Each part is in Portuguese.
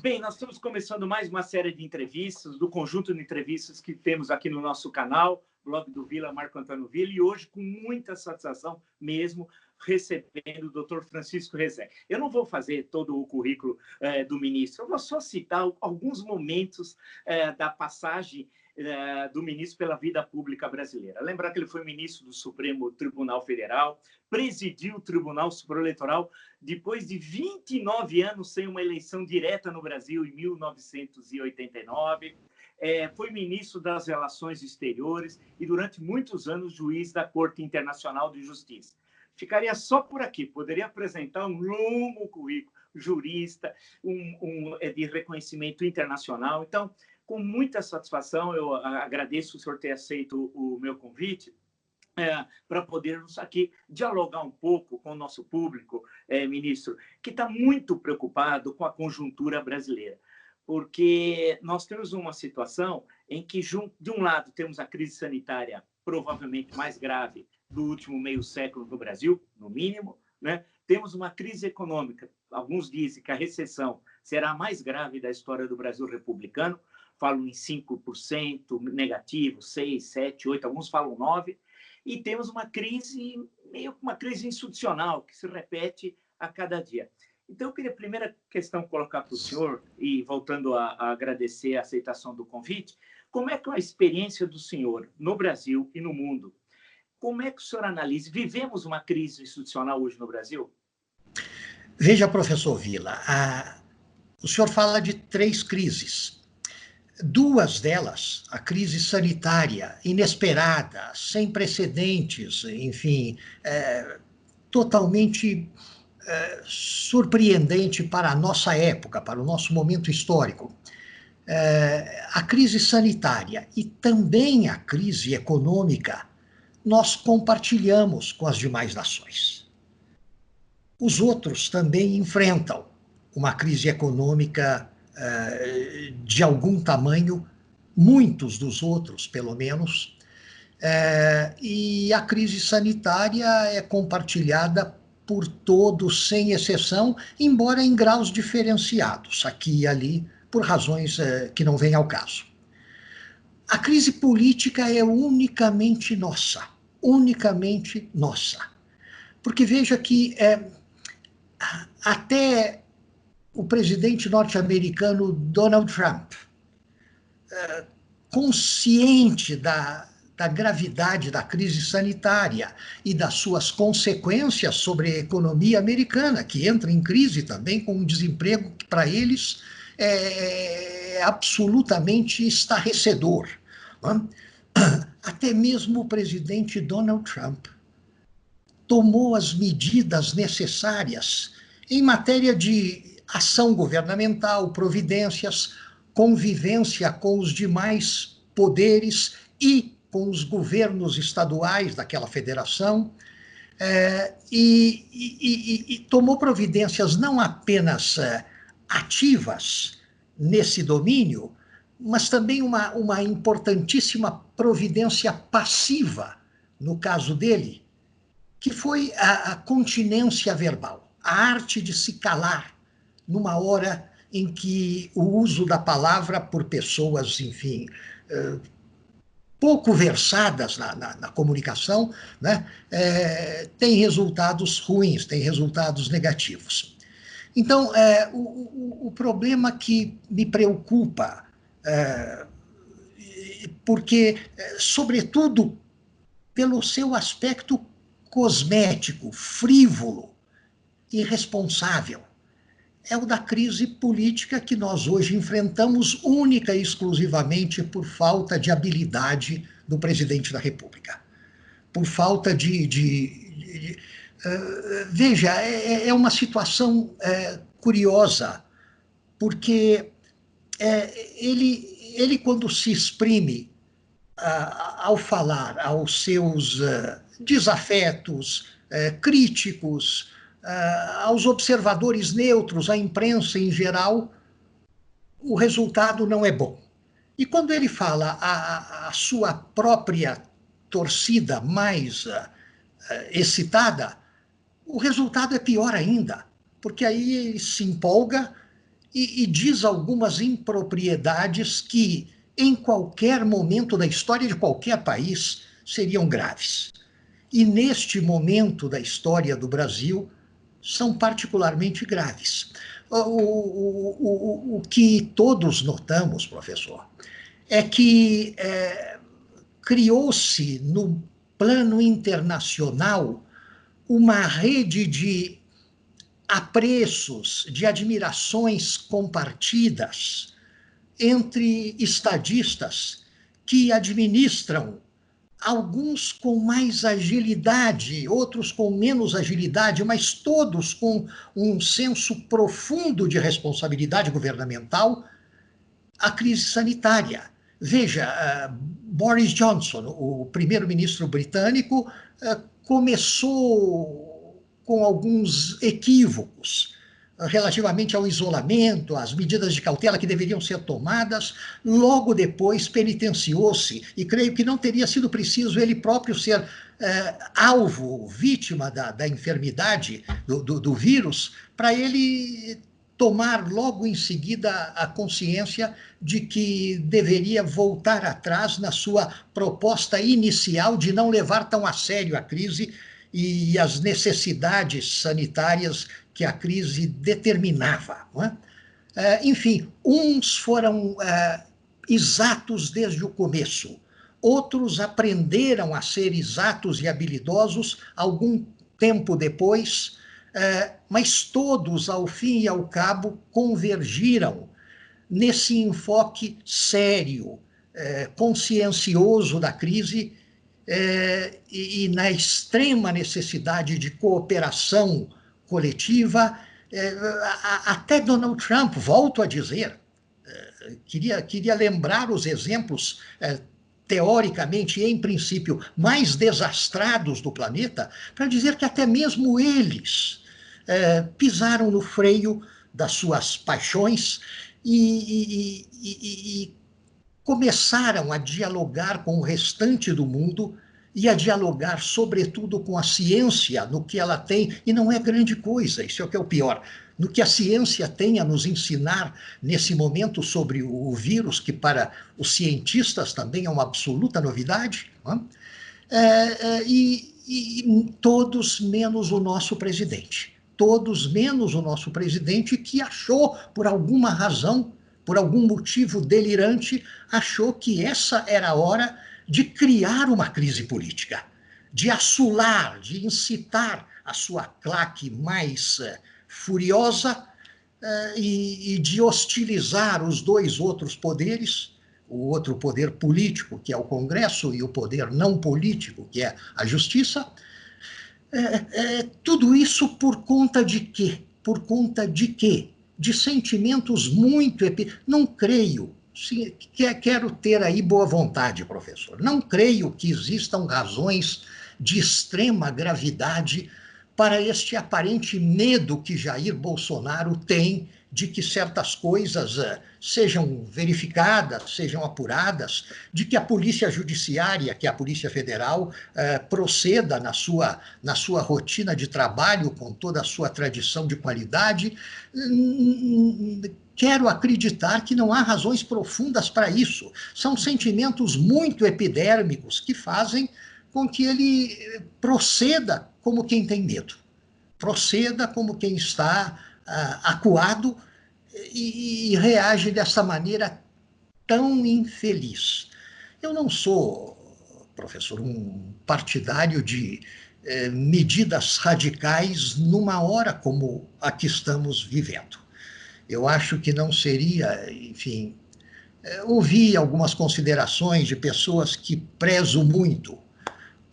Bem, nós estamos começando mais uma série de entrevistas, do conjunto de entrevistas que temos aqui no nosso canal, blog do Vila, Marco Antônio Vila, e hoje, com muita satisfação mesmo, recebendo o Dr. Francisco Rezé. Eu não vou fazer todo o currículo do ministro, eu vou só citar alguns momentos da passagem do ministro pela vida pública brasileira. Lembrar que ele foi ministro do Supremo Tribunal Federal, presidiu o Tribunal Superior Eleitoral depois de 29 anos sem uma eleição direta no Brasil, em 1989, foi ministro das Relações Exteriores e, durante muitos anos, juiz da Corte Internacional de Justiça. Ficaria só por aqui, poderia apresentar um longo currículo, jurista, de reconhecimento internacional. Então, com muita satisfação, eu agradeço o senhor ter aceito o meu convite, para podermos aqui dialogar um pouco com o nosso público, ministro, que está muito preocupado com a conjuntura brasileira, porque nós temos uma situação em que, de um lado, temos a crise sanitária provavelmente mais grave do último meio século no Brasil, no mínimo, né? Temos uma crise econômica, alguns dizem que a recessão será a mais grave da história do Brasil republicano, falam em 5% negativo, 6, 7, 8, alguns falam 9%, e temos uma crise, meio que uma crise institucional, que se repete a cada dia. Então, eu queria a primeira questão colocar para o senhor, e voltando a agradecer a aceitação do convite, como é que é a experiência do senhor no Brasil e no mundo? Como é que o senhor analisa? Vivemos uma crise institucional hoje no Brasil? Veja, professor Vila, o senhor fala de 3 crises. 2 delas, a crise sanitária, inesperada, sem precedentes, enfim, totalmente surpreendente para a nossa época, para o nosso momento histórico. A crise sanitária e também a crise econômica, nós compartilhamos com as demais nações. Os outros também enfrentam uma crise econômica de algum tamanho, muitos dos outros, pelo menos, e a crise sanitária é compartilhada por todos, sem exceção, embora em graus diferenciados, aqui e ali, por razões que não vêm ao caso. A crise política é unicamente nossa, porque veja que até o presidente norte-americano Donald Trump, consciente da gravidade da crise sanitária e das suas consequências sobre a economia americana, que entra em crise também com um desemprego que para eles é absolutamente estarrecedor. Até mesmo o presidente Donald Trump tomou as medidas necessárias em matéria de ação governamental, providências, convivência com os demais poderes e com os governos estaduais daquela federação, e tomou providências não apenas ativas nesse domínio, mas também uma importantíssima providência passiva, no caso dele, que foi a continência verbal, a arte de se calar numa hora em que o uso da palavra por pessoas, enfim, pouco versadas na comunicação, né, tem resultados ruins, tem resultados negativos. Então, o problema que me preocupa, porque, sobretudo, pelo seu aspecto cosmético, frívolo, irresponsável, é o da crise política que nós hoje enfrentamos única e exclusivamente por falta de habilidade do presidente da República. Por falta veja, é uma situação curiosa, porque ele quando se exprime ao falar aos seus desafetos, críticos, aos observadores neutros, à imprensa em geral, o resultado não é bom. E quando ele fala à sua própria torcida mais excitada, o resultado é pior ainda, porque aí ele se empolga e diz algumas impropriedades que, em qualquer momento da história de qualquer país, seriam graves. E neste momento da história do Brasil, são particularmente graves. O que todos notamos, professor, é que criou-se no plano internacional uma rede de apreços, de admirações compartidas entre estadistas que administram, alguns com mais agilidade, outros com menos agilidade, mas todos com um senso profundo de responsabilidade governamental, a crise sanitária. Veja, Boris Johnson, o primeiro-ministro britânico, começou com alguns equívocos relativamente ao isolamento, às medidas de cautela que deveriam ser tomadas. Logo depois penitenciou-se, e creio que não teria sido preciso ele próprio ser alvo, vítima da enfermidade, do vírus, para ele tomar logo em seguida a consciência de que deveria voltar atrás na sua proposta inicial de não levar tão a sério a crise e as necessidades sanitárias que a crise determinava. Não é? Enfim, uns foram exatos desde o começo, outros aprenderam a ser exatos e habilidosos algum tempo depois, mas todos, ao fim e ao cabo, convergiram nesse enfoque sério, consciencioso da crise, e na extrema necessidade de cooperação coletiva. Até Donald Trump, volto a dizer, queria lembrar os exemplos teoricamente e em princípio mais desastrados do planeta, para dizer que até mesmo eles pisaram no freio das suas paixões e começaram a dialogar com o restante do mundo e a dialogar, sobretudo, com a ciência, no que ela tem, e não é grande coisa, isso é o que é o pior, no que a ciência tem a nos ensinar nesse momento sobre o vírus, que para os cientistas também é uma absoluta novidade, e todos menos o nosso presidente. Todos menos o nosso presidente, que achou, por alguma razão, por algum motivo delirante, achou que essa era a hora de criar uma crise política, de assolar, de incitar a sua claque mais furiosa e de hostilizar os dois outros poderes, o outro poder político, que é o Congresso, e o poder não político, que é a Justiça. Tudo isso por conta de quê? Por conta de quê? De sentimentos muito... Não creio, quero ter aí boa vontade, professor, não creio que existam razões de extrema gravidade para este aparente medo que Jair Bolsonaro tem de que certas coisas sejam verificadas, sejam apuradas, de que a Polícia Judiciária, que é a Polícia Federal, proceda na sua rotina de trabalho com toda a sua tradição de qualidade. Quero acreditar que não há razões profundas para isso. São sentimentos muito epidérmicos que fazem com que ele proceda como quem tem medo, proceda como quem está acuado e reage dessa maneira tão infeliz. Eu não sou, professor, um partidário de medidas radicais numa hora como a que estamos vivendo. Eu acho que não seria, enfim, ouvi algumas considerações de pessoas que prezo muito,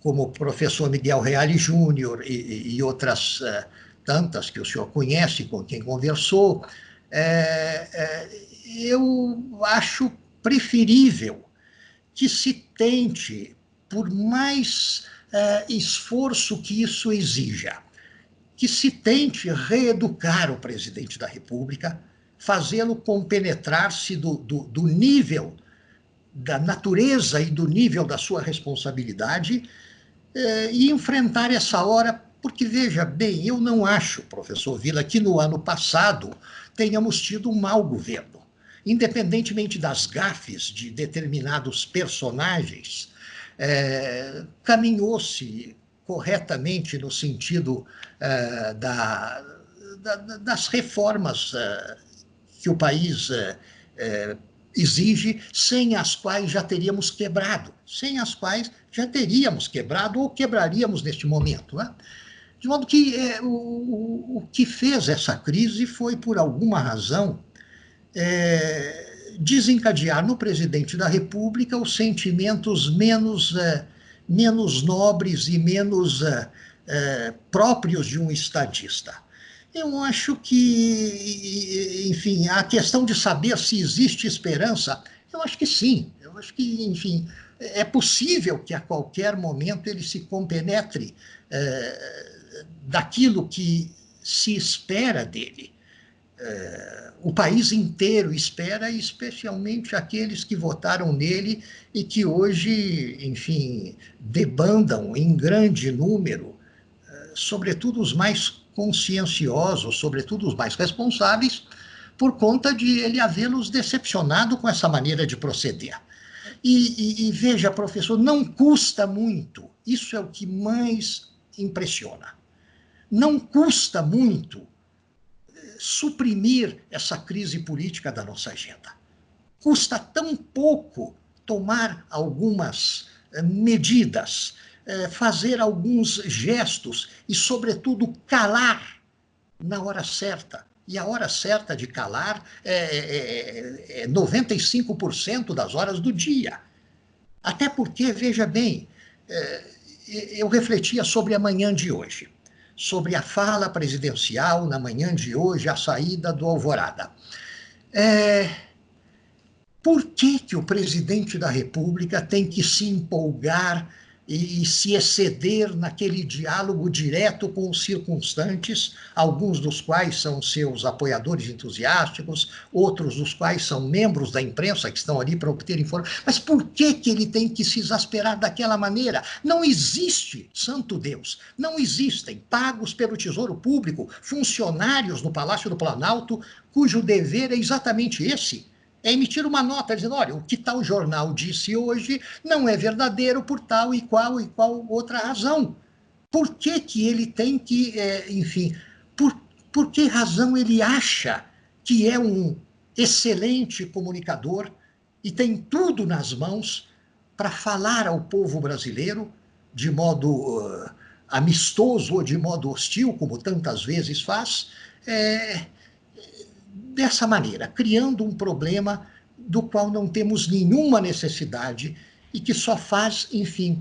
como o professor Miguel Reale Júnior e outras tantas que o senhor conhece, com quem conversou. Eu acho preferível que se tente, por mais esforço que isso exija, que se tente reeducar o presidente da República, fazê-lo compenetrar-se do nível, da natureza e do nível da sua responsabilidade, e enfrentar essa hora Porque, veja bem, eu não acho, professor Vila, que no ano passado tenhamos tido um mau governo. Independentemente das gafes de determinados personagens, caminhou-se corretamente no sentido das reformas que o país exige, sem as quais já teríamos quebrado, ou quebraríamos neste momento, né? De modo que o que fez essa crise foi, por alguma razão, desencadear no presidente da República os sentimentos menos nobres e menos próprios de um estadista. Eu acho que, enfim, a questão de saber se existe esperança, eu acho que sim. Eu acho que, enfim, é possível que a qualquer momento ele se compenetre daquilo que se espera dele. O país inteiro espera, especialmente aqueles que votaram nele e que hoje, enfim, debandam em grande número, sobretudo os mais conscienciosos, sobretudo os mais responsáveis, por conta de ele havê-los decepcionado com essa maneira de proceder. E veja, professor, não custa muito, isso é o que mais impressiona, não custa muito suprimir essa crise política da nossa agenda. Custa tão pouco tomar algumas medidas, fazer alguns gestos e, sobretudo, calar na hora certa. E a hora certa de calar é 95% das horas do dia. Até porque, veja bem, eu refletia sobre a manhã de hoje, sobre a fala presidencial na manhã de hoje, a saída do Alvorada. Por que o presidente da República tem que se empolgar e se exceder naquele diálogo direto com os circunstantes, alguns dos quais são seus apoiadores entusiásticos, outros dos quais são membros da imprensa que estão ali para obter informações? Mas por que ele tem que se exasperar daquela maneira? Não existe, santo Deus, não existem pagos pelo Tesouro Público funcionários no Palácio do Planalto cujo dever é exatamente esse. É emitir uma nota dizendo, olha, o que tal jornal disse hoje não é verdadeiro por tal e qual outra razão. Por que ele tem que, enfim, por que razão ele acha que é um excelente comunicador e tem tudo nas mãos para falar ao povo brasileiro de modo amistoso ou de modo hostil, como tantas vezes faz, dessa maneira, criando um problema do qual não temos nenhuma necessidade e que só faz, enfim,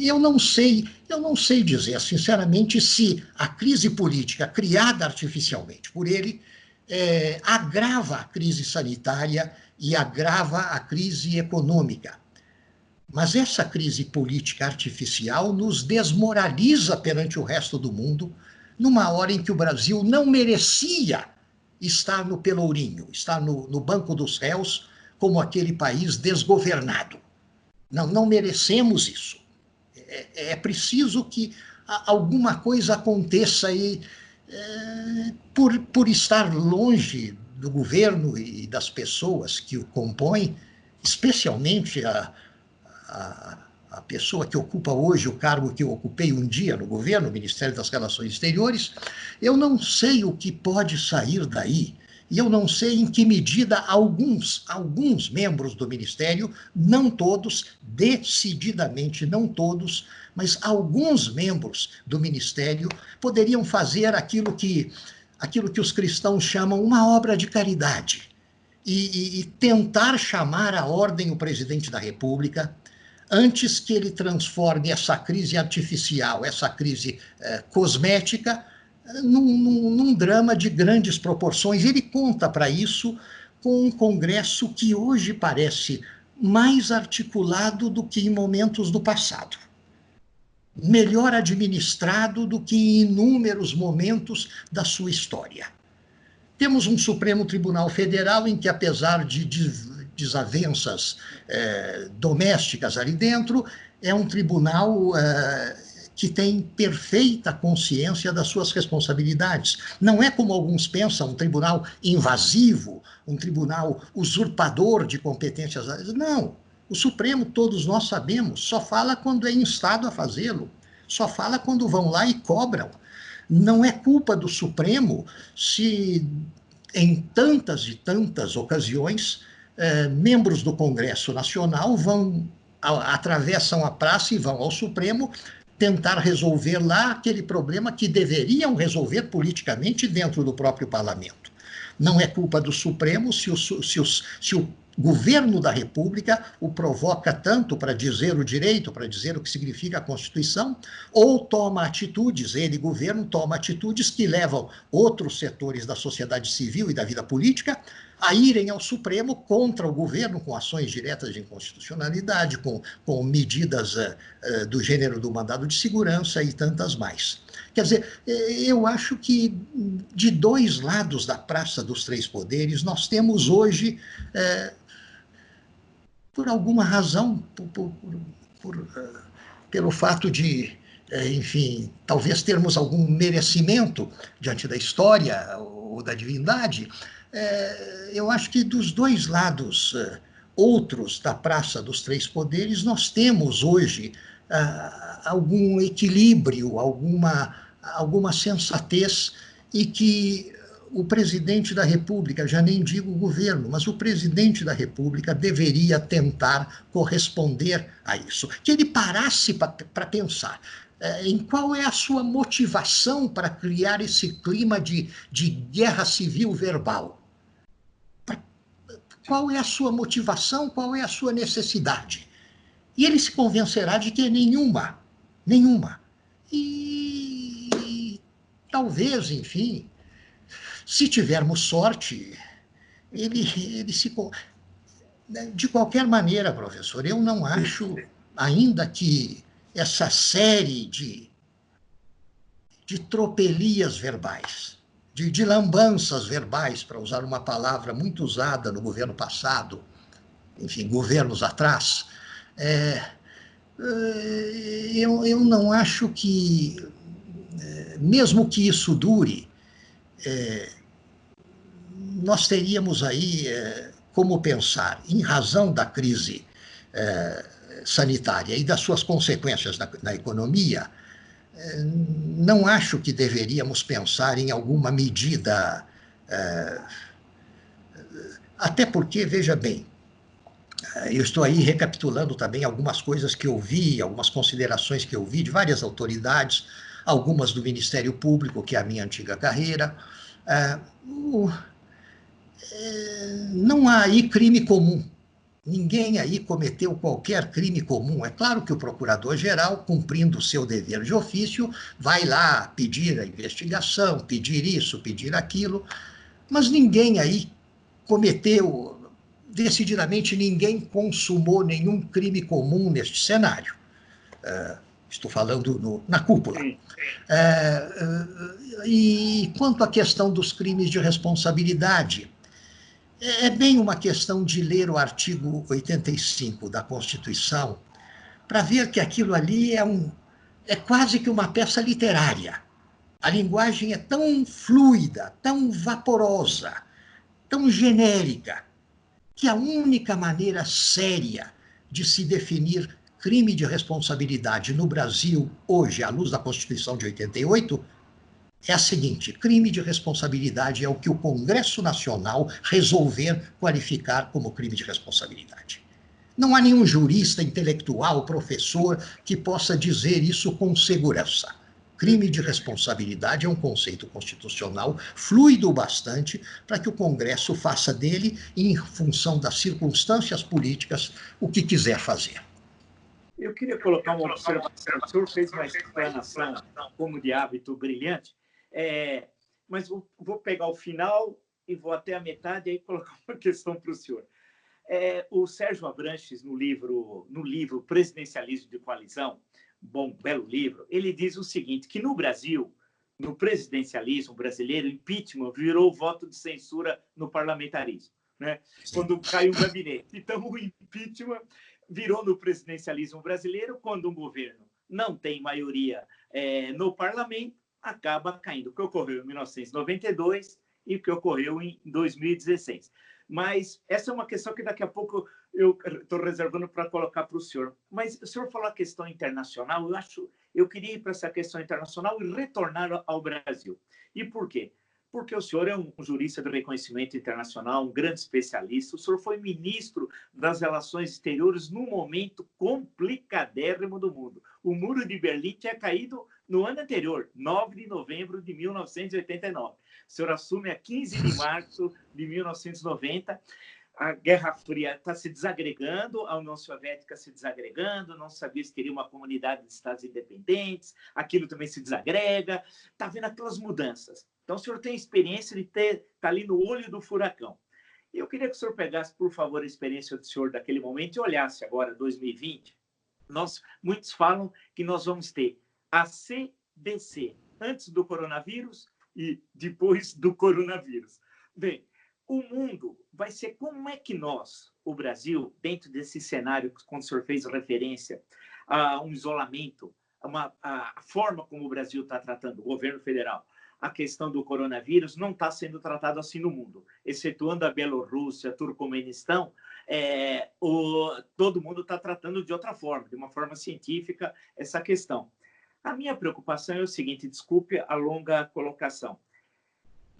eu não sei dizer, sinceramente, se a crise política criada artificialmente por ele agrava a crise sanitária e agrava a crise econômica. Mas essa crise política artificial nos desmoraliza perante o resto do mundo, numa hora em que o Brasil não merecia estar no pelourinho, estar no banco dos réus, como aquele país desgovernado. Não merecemos isso. É preciso que alguma coisa aconteça aí, por estar longe do governo e das pessoas que o compõem, especialmente a pessoa que ocupa hoje o cargo que eu ocupei um dia no governo, o Ministério das Relações Exteriores, eu não sei o que pode sair daí, e eu não sei em que medida alguns membros do Ministério, não todos, decididamente não todos, mas alguns membros do Ministério poderiam fazer aquilo que os cristãos chamam uma obra de caridade, e tentar chamar à ordem o presidente da República, antes que ele transforme essa crise artificial, essa crise cosmética, num drama de grandes proporções. Ele conta para isso com um Congresso que hoje parece mais articulado do que em momentos do passado, melhor administrado do que em inúmeros momentos da sua história. Temos um Supremo Tribunal Federal em que, apesar de desavenças domésticas ali dentro, é um tribunal que tem perfeita consciência das suas responsabilidades. Não é como alguns pensam, um tribunal invasivo, um tribunal usurpador de competências. Não, o Supremo, todos nós sabemos, só fala quando é instado a fazê-lo, só fala quando vão lá e cobram. Não é culpa do Supremo se, em tantas e tantas ocasiões, membros do Congresso Nacional atravessam a praça e vão ao Supremo tentar resolver lá aquele problema que deveriam resolver politicamente dentro do próprio parlamento. Não é culpa do Supremo se o governo da República o provoca tanto para dizer o direito, para dizer o que significa a Constituição, ou toma atitudes, ele, governo, toma atitudes que levam outros setores da sociedade civil e da vida política a irem ao Supremo contra o governo com ações diretas de inconstitucionalidade, com medidas do gênero do mandado de segurança e tantas mais. Quer dizer, eu acho que de dois lados da Praça dos Três Poderes nós temos hoje, por alguma razão, pelo fato de, enfim, talvez termos algum merecimento diante da história ou da divindade, eu acho que dos dois lados outros da Praça dos Três Poderes, nós temos hoje algum equilíbrio, alguma sensatez, e que o presidente da República, já nem digo o governo, mas o presidente da República deveria tentar corresponder a isso. Que ele parasse para pensar em qual é a sua motivação para criar esse clima de guerra civil verbal. Qual é a sua motivação, qual é a sua necessidade? E ele se convencerá de que é nenhuma. E talvez, enfim, se tivermos sorte, ele se... De qualquer maneira, professor, eu não acho, ainda que essa série de tropelias verbais, de lambanças verbais, para usar uma palavra muito usada no governo passado, enfim, governos atrás, eu não acho que, mesmo que isso dure, nós teríamos aí como pensar, em razão da crise sanitária e das suas consequências na economia, não acho que deveríamos pensar em alguma medida, até porque, veja bem, eu estou aí recapitulando também algumas coisas que eu vi, algumas considerações que eu vi de várias autoridades, algumas do Ministério Público, que é a minha antiga carreira. Não há aí crime comum. Ninguém aí cometeu qualquer crime comum. É claro que o procurador-geral, cumprindo o seu dever de ofício, vai lá pedir a investigação, pedir isso, pedir aquilo, mas ninguém aí cometeu, decididamente ninguém consumou nenhum crime comum neste cenário. Estou falando na cúpula. E quanto à questão dos crimes de responsabilidade, é bem uma questão de ler o artigo 85 da Constituição para ver que aquilo ali é quase que uma peça literária. A linguagem é tão fluida, tão vaporosa, tão genérica, que a única maneira séria de se definir crime de responsabilidade no Brasil, hoje, à luz da Constituição de 88, é a seguinte: crime de responsabilidade é o que o Congresso Nacional resolver qualificar como crime de responsabilidade. Não há nenhum jurista, intelectual, professor que possa dizer isso com segurança. Crime de responsabilidade é um conceito constitucional fluido bastante para que o Congresso faça dele, em função das circunstâncias políticas, o que quiser fazer. Eu queria colocar uma observação. O senhor fez uma explanação, como de hábito, brilhante, mas vou pegar o final e vou até a metade e aí colocar uma questão para o senhor. O Sérgio Abranches, no livro Presidencialismo de Coalizão, belo livro, ele diz o seguinte, que no Brasil, no presidencialismo brasileiro, impeachment virou voto de censura no parlamentarismo, né? Quando caiu o gabinete. Então, o impeachment virou no presidencialismo brasileiro quando um governo não tem maioria no parlamento, acaba caindo. O que ocorreu em 1992 e o que ocorreu em 2016. Mas essa é uma questão que daqui a pouco eu estou reservando para colocar para o senhor. Mas o senhor falou a questão internacional, eu queria ir para essa questão internacional e retornar ao Brasil. E por quê? Porque o senhor é um jurista de reconhecimento internacional, um grande especialista, o senhor foi ministro das Relações Exteriores num momento complicadérrimo do mundo. O Muro de Berlim tinha caído no ano anterior, 9 de novembro de 1989. O senhor assume a 15 de março de 1990. A Guerra Fria está se desagregando, a União Soviética se desagregando, não sabia se teria uma comunidade de estados independentes, aquilo também se desagrega, está vendo aquelas mudanças. Então, o senhor tem experiência de estar ali no olho do furacão. E eu queria que o senhor pegasse, por favor, a experiência do senhor daquele momento e olhasse agora, 2020. Muitos falam que nós vamos ter a CDC antes do coronavírus e depois do coronavírus. Bem, o mundo vai ser como é que nós, o Brasil, dentro desse cenário, quando o senhor fez referência a um isolamento, a forma como o Brasil está tratando, o governo federal, a questão do coronavírus não está sendo tratado assim no mundo, excetuando a Bielorrússia, Turcomenistão, todo mundo está tratando de outra forma, de uma forma científica, essa questão. A minha preocupação é o seguinte, desculpe a longa colocação,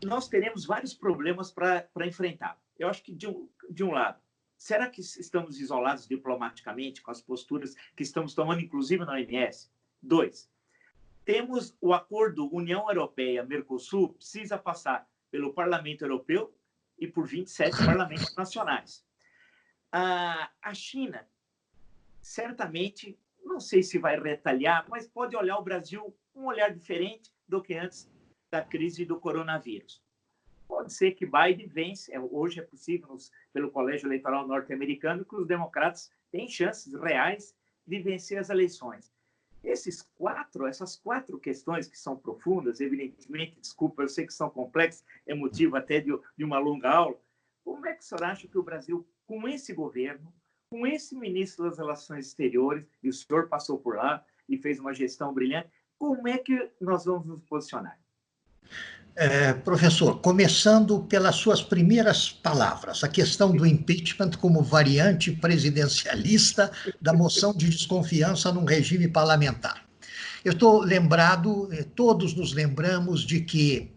nós teremos vários problemas para enfrentar. Eu acho que, de um lado, será que estamos isolados diplomaticamente com as posturas que estamos tomando, inclusive na OMS? 2, temos o acordo União Europeia-Mercosul, precisa passar pelo Parlamento Europeu e por 27 parlamentos nacionais. A China, certamente, não sei se vai retalhar, mas pode olhar o Brasil com um olhar diferente do que antes da crise do coronavírus. Pode ser que Biden vence, hoje é possível, pelo Colégio Eleitoral norte-americano, que os democratas têm chances reais de vencer as eleições. Essas quatro questões que são profundas, evidentemente, desculpa, eu sei que são complexas, é motivo até de uma longa aula, como é que o senhor acha que o Brasil, com esse governo, com esse ministro das Relações Exteriores, e o senhor passou por lá e fez uma gestão brilhante, como é que nós vamos nos posicionar? Professor, começando pelas suas primeiras palavras, a questão do impeachment como variante presidencialista da moção de desconfiança num regime parlamentar. Eu estou lembrado, todos nos lembramos de que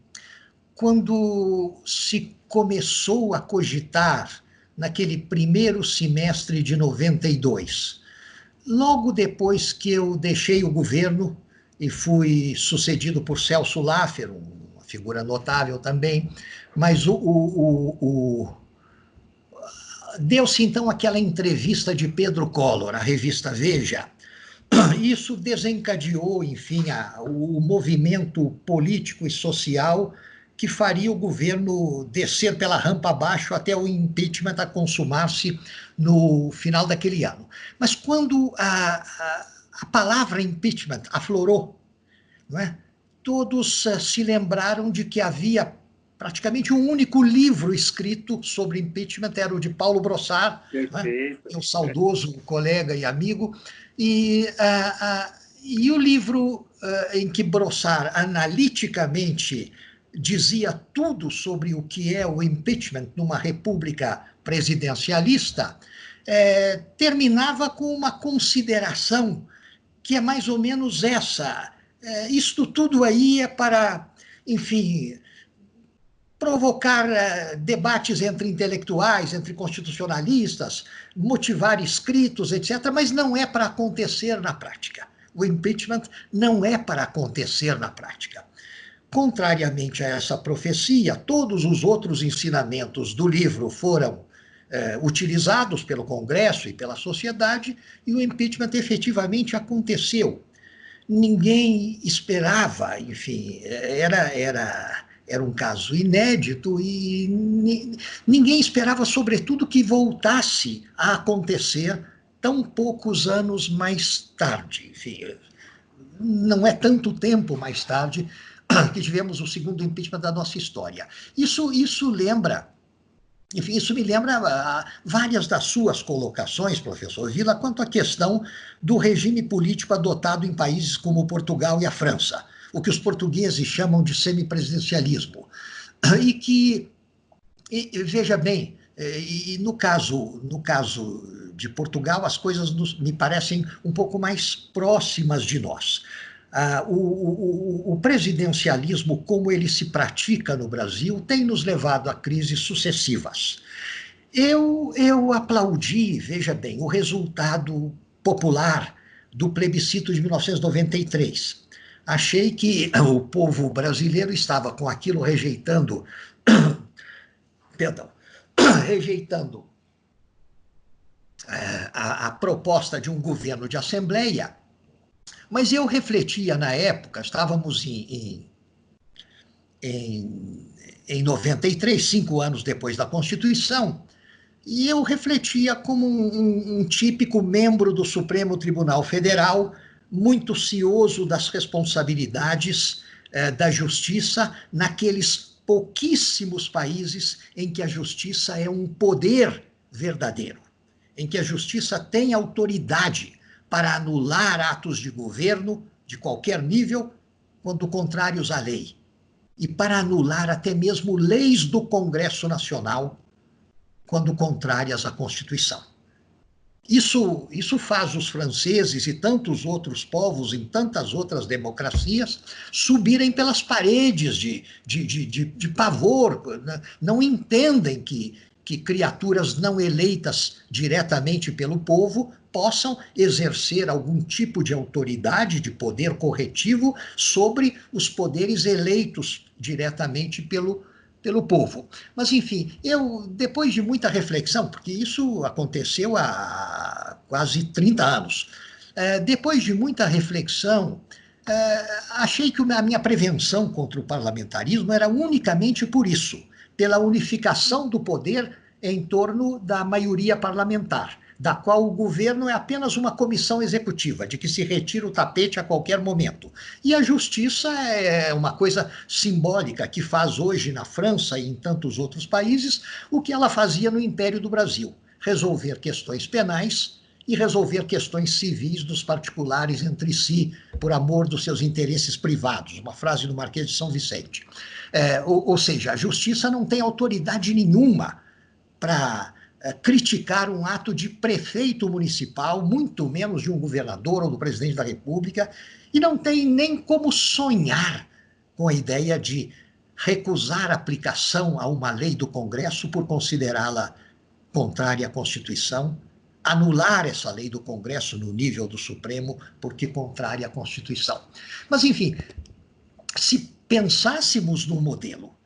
quando se começou a cogitar naquele primeiro semestre de 92, logo depois que eu deixei o governo e fui sucedido por Celso Laffer, uma figura notável também, mas deu-se então aquela entrevista de Pedro Collor, à revista Veja. Isso desencadeou, enfim, o movimento político e social que faria o governo descer pela rampa abaixo até o impeachment a consumar-se no final daquele ano. Mas quando a palavra impeachment aflorou, não é? Todos se lembraram de que havia praticamente um único livro escrito sobre impeachment, era o de Paulo Brossard, meu saudoso colega e amigo, e o livro em que Brossard analiticamente dizia tudo sobre o que é o impeachment numa república presidencialista, terminava com uma consideração que é mais ou menos essa. Isto tudo aí é para, enfim, provocar debates entre intelectuais, entre constitucionalistas, motivar escritos, etc., mas não é para acontecer na prática. O impeachment não é para acontecer na prática. Contrariamente a essa profecia, todos os outros ensinamentos do livro foram utilizados pelo Congresso e pela sociedade, e o impeachment efetivamente aconteceu. Ninguém esperava, enfim, era um caso inédito e ninguém esperava, sobretudo, que voltasse a acontecer tão poucos anos mais tarde. Enfim, não é tanto tempo mais tarde que tivemos o segundo impeachment da nossa história. Isso lembra Enfim, isso me lembra várias das suas colocações, professor Vila, quanto à questão do regime político adotado em países como Portugal e a França, o que os portugueses chamam de semipresidencialismo. E que, veja bem, no caso de Portugal, as coisas me parecem um pouco mais próximas de nós. O presidencialismo, como ele se pratica no Brasil, tem nos levado a crises sucessivas. Eu aplaudi, veja bem, o resultado popular do plebiscito de 1993. Achei que o povo brasileiro estava com aquilo rejeitando, perdão, rejeitando a proposta de um governo de assembleia, mas eu refletia na época, estávamos em 93, 5 anos depois da Constituição, e eu refletia como um típico membro do Supremo Tribunal Federal, muito cioso das responsabilidades da justiça naqueles pouquíssimos países em que a justiça é um poder verdadeiro, em que a justiça tem autoridade para anular atos de governo de qualquer nível, quando contrários à lei, e para anular até mesmo leis do Congresso Nacional, quando contrárias à Constituição. Isso faz os franceses e tantos outros povos em tantas outras democracias subirem pelas paredes de pavor, não entendem que criaturas não eleitas diretamente pelo povo possam exercer algum tipo de autoridade, de poder corretivo sobre os poderes eleitos diretamente pelo povo. Mas, enfim, depois de muita reflexão, porque isso aconteceu há quase 30 anos, depois de muita reflexão, achei que a minha prevenção contra o parlamentarismo era unicamente por isso, pela unificação do poder em torno da maioria parlamentar, da qual o governo é apenas uma comissão executiva, de que se retira o tapete a qualquer momento. E a justiça é uma coisa simbólica que faz hoje na França e em tantos outros países o que ela fazia no Império do Brasil: resolver questões penais e resolver questões civis dos particulares entre si, por amor dos seus interesses privados. Uma frase do Marquês de São Vicente. Ou seja, a justiça não tem autoridade nenhuma para criticar um ato de prefeito municipal, muito menos de um governador ou do presidente da República, e não tem nem como sonhar com a ideia de recusar a aplicação a uma lei do Congresso por considerá-la contrária à Constituição, anular essa lei do Congresso no nível do Supremo porque contrária à Constituição. Mas, enfim, se pensássemos num modelo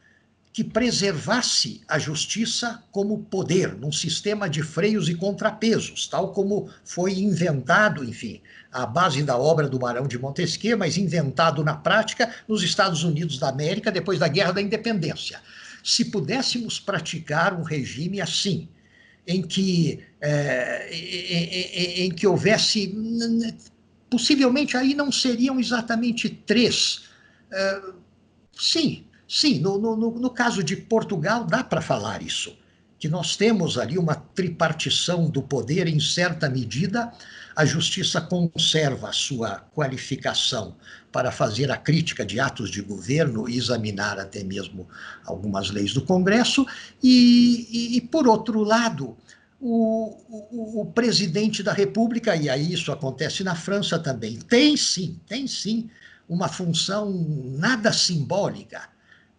que preservasse a justiça como poder, num sistema de freios e contrapesos, tal como foi inventado, enfim, à base da obra do Barão de Montesquieu, mas inventado na prática nos Estados Unidos da América depois da Guerra da Independência. Se pudéssemos praticar um regime assim, em que houvesse, possivelmente aí não seriam exatamente três, Sim, no caso de Portugal dá para falar isso, que nós temos ali uma tripartição do poder em certa medida. A justiça conserva a sua qualificação para fazer a crítica de atos de governo e examinar até mesmo algumas leis do Congresso, e por outro lado, o presidente da República, e aí isso acontece na França também, tem sim uma função nada simbólica,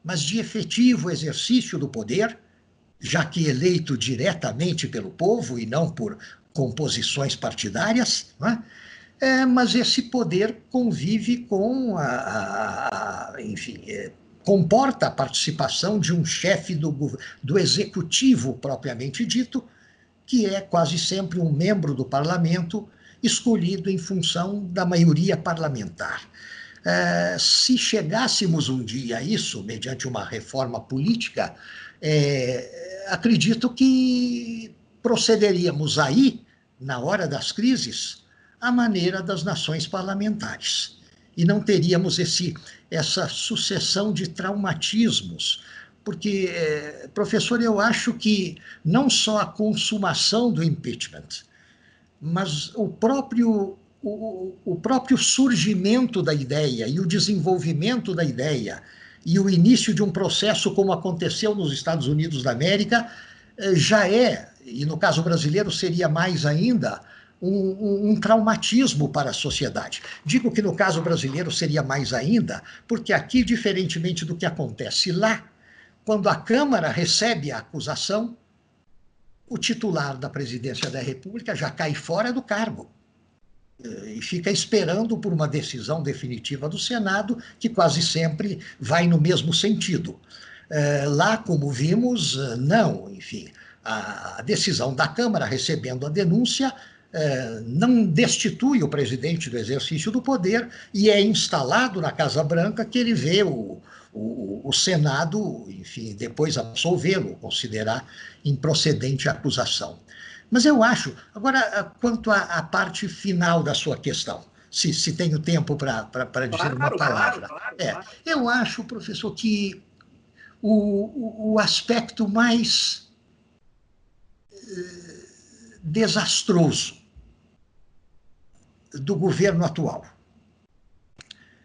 mas de efetivo exercício do poder, já que eleito diretamente pelo povo e não por composições partidárias, não é? Mas esse poder convive com enfim, comporta a participação de um chefe do executivo propriamente dito, que é quase sempre um membro do parlamento escolhido em função da maioria parlamentar. Se chegássemos um dia a isso, mediante uma reforma política, acredito que procederíamos aí, na hora das crises, à maneira das nações parlamentares. E não teríamos essa sucessão de traumatismos porque, professor, eu acho que não só a consumação do impeachment, mas o próprio surgimento da ideia e o desenvolvimento da ideia e o início de um processo como aconteceu nos Estados Unidos da América já e no caso brasileiro seria mais ainda, um traumatismo para a sociedade. Digo que no caso brasileiro seria mais ainda, porque aqui, diferentemente do que acontece lá, quando a Câmara recebe a acusação, o titular da presidência da República já cai fora do cargo e fica esperando por uma decisão definitiva do Senado, que quase sempre vai no mesmo sentido. Lá, como vimos, não, enfim, a decisão da Câmara recebendo a denúncia não destitui o presidente do exercício do poder e é instalado na Casa Branca que ele vê o Senado, enfim, depois absolvê-lo, considerar improcedente a acusação. Mas eu acho, agora, quanto à parte final da sua questão, se tenho tempo para dizer uma palavra. Claro. Eu acho, professor, que o aspecto mais desastroso do governo atual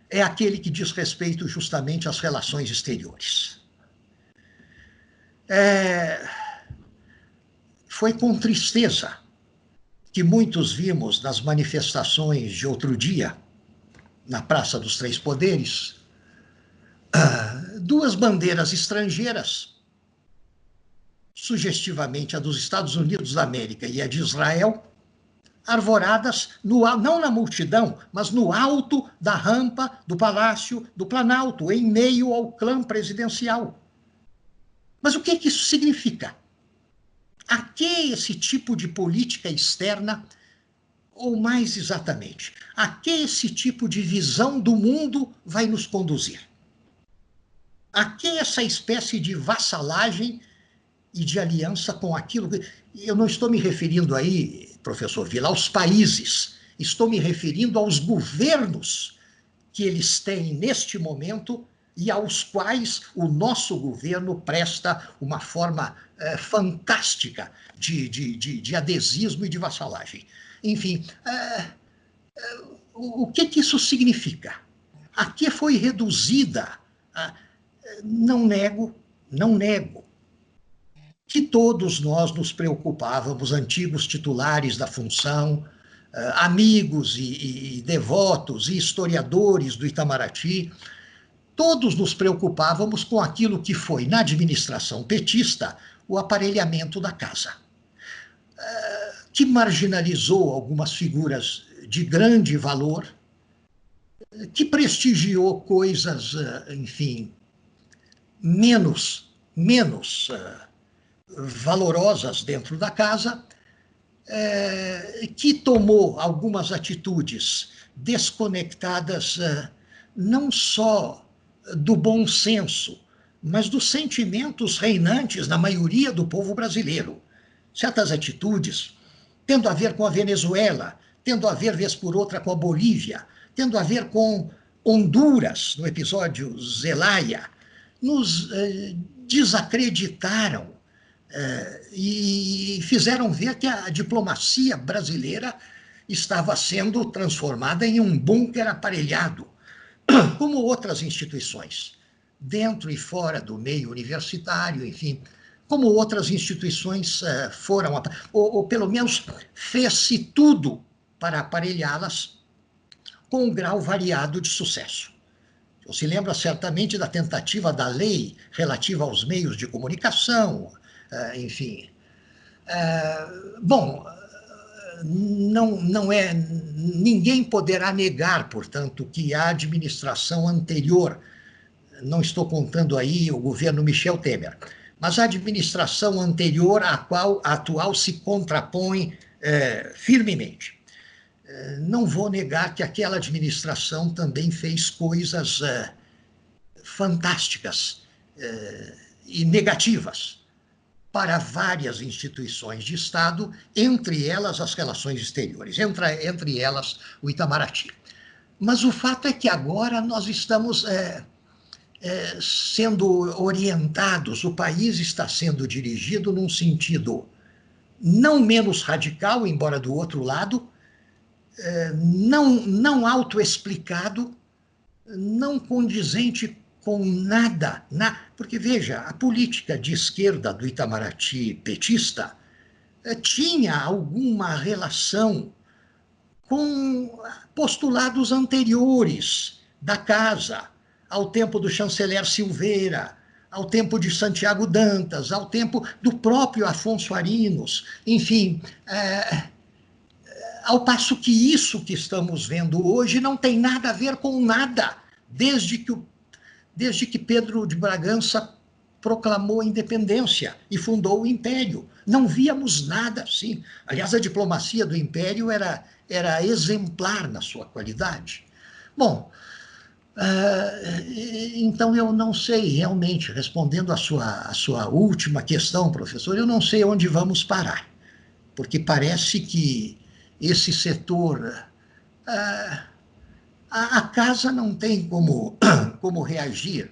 é aquele que diz respeito justamente às relações exteriores. Foi com tristeza que muitos vimos nas manifestações de outro dia, na Praça dos Três Poderes, duas bandeiras estrangeiras, sugestivamente a dos Estados Unidos da América e a de Israel, arvoradas, não na multidão, mas no alto da rampa do Palácio do Planalto, em meio ao clã presidencial. Mas o que isso significa? A que esse tipo de política externa, ou mais exatamente, a que esse tipo de visão do mundo vai nos conduzir? A que essa espécie de vassalagem e de aliança com aquilo... Eu não estou me referindo aí, professor Vila, aos países, estou me referindo aos governos que eles têm neste momento e aos quais o nosso governo presta uma forma fantástica de adesismo e de vassalagem. Enfim, o que isso significa? A que foi reduzida? Não nego que todos nós nos preocupávamos, antigos titulares da função, amigos e devotos e historiadores do Itamaraty, todos nos preocupávamos com aquilo que foi, na administração petista, o aparelhamento da casa, que marginalizou algumas figuras de grande valor, que prestigiou coisas, enfim, menos valorosas dentro da casa, que tomou algumas atitudes desconectadas não só do bom senso, mas dos sentimentos reinantes na maioria do povo brasileiro. Certas atitudes, tendo a ver com a Venezuela, tendo a ver, vez por outra, com a Bolívia, tendo a ver com Honduras, no episódio Zelaya, nos desacreditaram e fizeram ver que a diplomacia brasileira estava sendo transformada em um bunker aparelhado, como outras instituições, dentro e fora do meio universitário, enfim, como outras instituições foram, ou pelo menos fez-se tudo para aparelhá-las com um grau variado de sucesso. Você lembra certamente da tentativa da lei relativa aos meios de comunicação, enfim. Bom, ninguém poderá negar, portanto, que a administração anterior, não estou contando aí o governo Michel Temer, mas a administração anterior à qual a atual se contrapõe firmemente. Não vou negar que aquela administração também fez coisas fantásticas e negativas para várias instituições de Estado, entre elas as relações exteriores, entre elas o Itamaraty. Mas o fato é que agora nós estamos sendo orientados, o país está sendo dirigido num sentido não menos radical, embora do outro lado, não autoexplicado, não condizente com nada. Porque, veja, a política de esquerda do Itamaraty petista tinha alguma relação com postulados anteriores da casa, ao tempo do chanceler Silveira, ao tempo de Santiago Dantas, ao tempo do próprio Afonso Arinos, enfim, ao passo que isso que estamos vendo hoje não tem nada a ver com nada, desde que Pedro de Bragança proclamou a independência e fundou o Império. Não víamos nada assim. Aliás, a diplomacia do Império era exemplar na sua qualidade. Bom, então eu não sei realmente, respondendo a sua última questão, professor, eu não sei onde vamos parar, porque parece que esse setor, a casa não tem como reagir.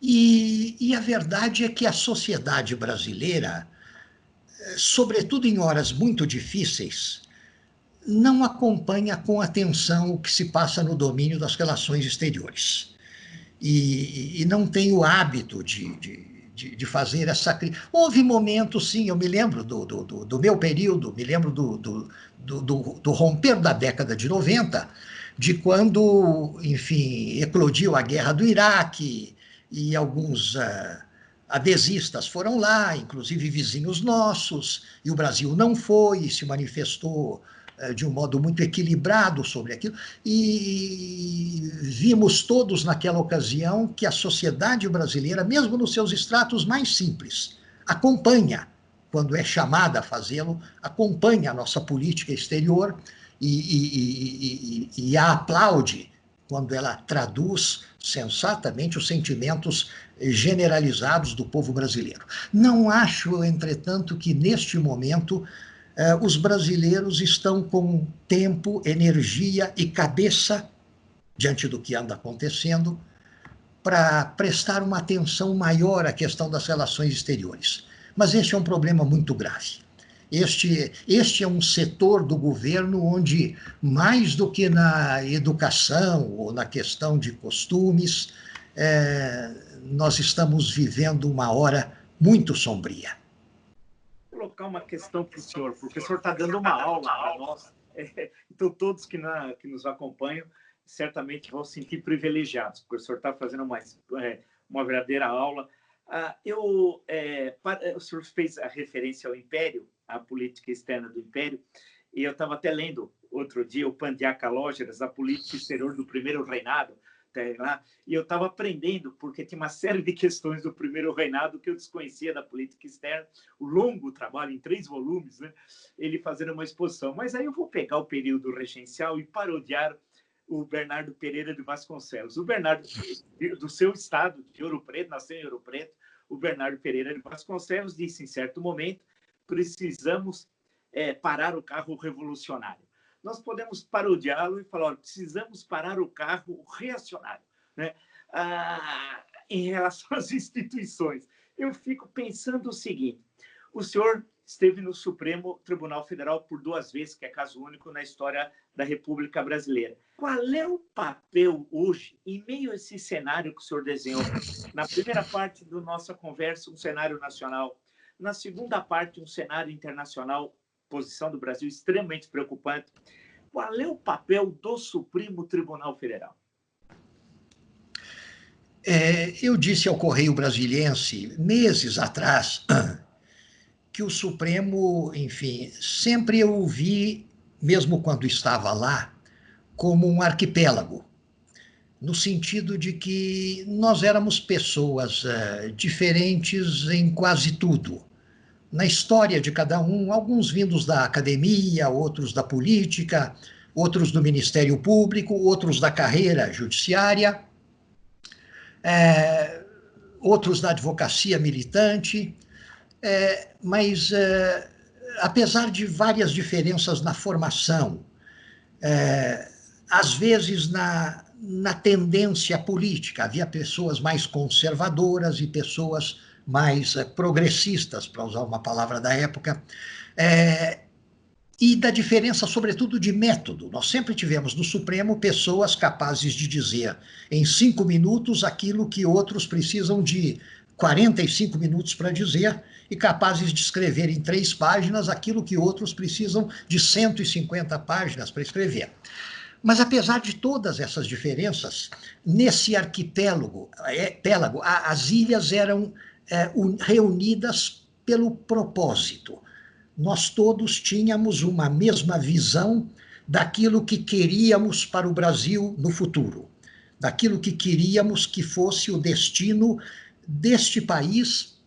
E a verdade é que a sociedade brasileira, sobretudo em horas muito difíceis, não acompanha com atenção o que se passa no domínio das relações exteriores. E não tem o hábito de fazer essa crítica. Houve momentos, sim, eu me lembro do meu período, me lembro do romper da década de 90, de quando, enfim, eclodiu a guerra do Iraque, e alguns adesistas foram lá, inclusive vizinhos nossos, e o Brasil não foi, e se manifestou de um modo muito equilibrado sobre aquilo, e vimos todos naquela ocasião que a sociedade brasileira, mesmo nos seus estratos mais simples, acompanha, quando é chamada a fazê-lo, acompanha a nossa política exterior e a aplaude quando ela traduz sensatamente os sentimentos generalizados do povo brasileiro. Não acho, entretanto, que neste momento os brasileiros estão com tempo, energia e cabeça, diante do que anda acontecendo, para prestar uma atenção maior à questão das relações exteriores. Mas este é um problema muito grave. Este é um setor do governo onde, mais do que na educação ou na questão de costumes, nós estamos vivendo uma hora muito sombria. Vou colocar uma questão para o senhor, porque o senhor está dando uma aula para nós, então todos que nos acompanham certamente vão se sentir privilegiados, porque o senhor está fazendo uma verdadeira aula. O senhor fez a referência ao Império, à política externa do Império, e eu estava até lendo outro dia o Pandiaca Lógeras, a política exterior do primeiro reinado, lá, e eu estava aprendendo, porque tinha uma série de questões do primeiro reinado que eu desconhecia da política externa, o longo trabalho, em 3 volumes, né, ele fazendo uma exposição. Mas aí eu vou pegar o período regencial e parodiar o Bernardo Pereira de Vasconcelos. O Bernardo, do seu estado, de Ouro Preto, nasceu em Ouro Preto, o Bernardo Pereira de Vasconcelos disse, em certo momento, precisamos parar o carro revolucionário. Nós podemos parodiá-lo e falar, precisamos parar o carro reacionário, né? Em relação às instituições. Eu fico pensando o seguinte, o senhor esteve no Supremo Tribunal Federal por 2 vezes, que é caso único na história da República Brasileira. Qual é o papel hoje, em meio a esse cenário que o senhor desenhou? Na primeira parte da nossa conversa, um cenário nacional. Na segunda parte, um cenário internacional, posição do Brasil extremamente preocupante. Qual é o papel do Supremo Tribunal Federal? Eu disse ao Correio Brasiliense, meses atrás, que o Supremo, enfim, sempre eu o vi, mesmo quando estava lá, como um arquipélago, no sentido de que nós éramos pessoas diferentes em quase tudo. Na história de cada um, alguns vindos da academia, outros da política, outros do Ministério Público, outros da carreira judiciária, outros da advocacia militante, mas apesar de várias diferenças na formação, às vezes na tendência política. Havia pessoas mais conservadoras e pessoas mais progressistas, para usar uma palavra da época, e da diferença, sobretudo, de método. Nós sempre tivemos no Supremo pessoas capazes de dizer em 5 minutos aquilo que outros precisam de 45 minutos para dizer, e capazes de escrever em 3 páginas aquilo que outros precisam de 150 páginas para escrever. Mas, apesar de todas essas diferenças, nesse arquipélago, as ilhas eram reunidas pelo propósito. Nós todos tínhamos uma mesma visão daquilo que queríamos para o Brasil no futuro, daquilo que queríamos que fosse o destino deste país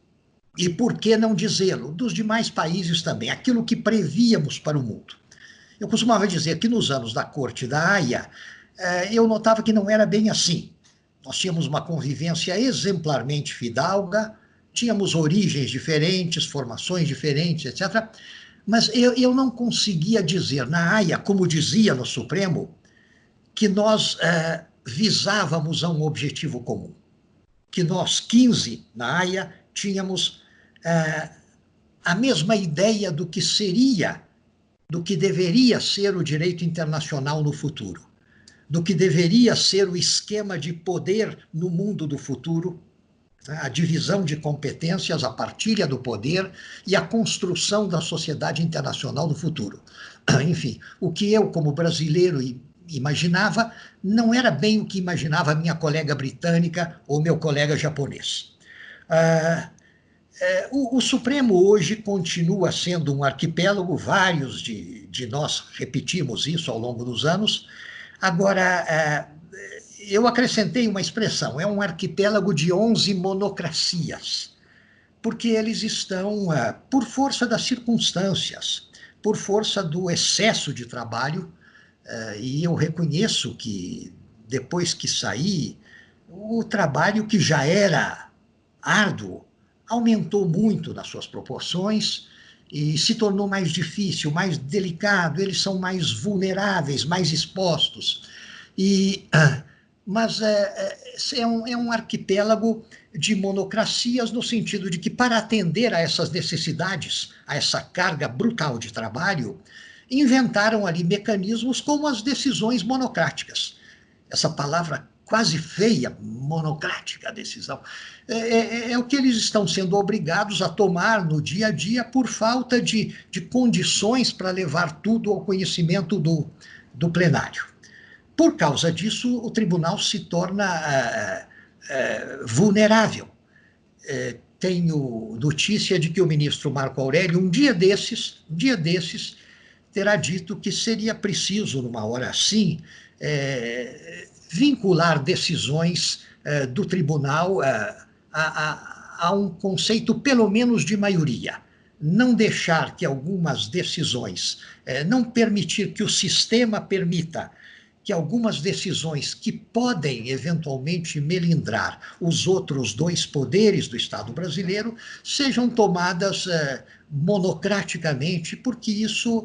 e, por que não dizê-lo, dos demais países também, aquilo que prevíamos para o mundo. Eu costumava dizer que nos anos da Corte da Haia, eu notava que não era bem assim. Nós tínhamos uma convivência exemplarmente fidalga, tínhamos origens diferentes, formações diferentes, etc. Mas eu não conseguia dizer na Haia, como dizia no Supremo, que nós visávamos a um objetivo comum. Que nós, 15, na Haia, tínhamos a mesma ideia do que seria, do que deveria ser o direito internacional no futuro, do que deveria ser o esquema de poder no mundo do futuro, a divisão de competências, a partilha do poder e a construção da sociedade internacional do futuro. Enfim, o que eu, como brasileiro, imaginava não era bem o que imaginava a minha colega britânica ou meu colega japonês. O Supremo hoje continua sendo um arquipélago, vários de nós repetimos isso ao longo dos anos. Agora, eu acrescentei uma expressão, é um arquipélago de 11 monocracias, porque eles estão, por força das circunstâncias, por força do excesso de trabalho, e eu reconheço que, depois que saí, o trabalho que já era árduo aumentou muito nas suas proporções e se tornou mais difícil, mais delicado, eles são mais vulneráveis, mais expostos. Mas é um arquipélago de monocracias no sentido de que, para atender a essas necessidades, a essa carga brutal de trabalho, inventaram ali mecanismos como as decisões monocráticas. Essa palavra quase feia, monocrática, a decisão, é o que eles estão sendo obrigados a tomar no dia a dia por falta de condições para levar tudo ao conhecimento do plenário. Por causa disso, o tribunal se torna vulnerável. Tenho notícia de que o ministro Marco Aurélio, um dia desses, terá dito que seria preciso, numa hora assim, vincular decisões do tribunal a um conceito, pelo menos, de maioria. Não deixar que algumas decisões, não permitir que o sistema permita que algumas decisões que podem eventualmente melindrar os outros 2 poderes do Estado brasileiro sejam tomadas monocraticamente, porque isso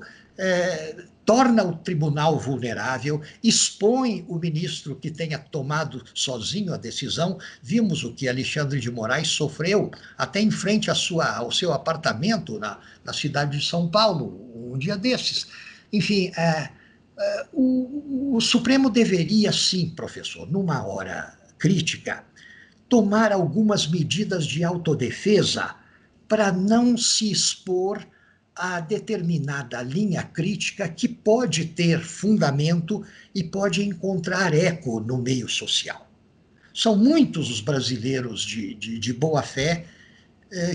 torna o tribunal vulnerável, expõe o ministro que tenha tomado sozinho a decisão. Vimos o que Alexandre de Moraes sofreu até em frente ao seu apartamento na cidade de São Paulo, um dia desses. Enfim, o Supremo deveria, sim, professor, numa hora crítica, tomar algumas medidas de autodefesa para não se expor a determinada linha crítica que pode ter fundamento e pode encontrar eco no meio social. São muitos os brasileiros de boa fé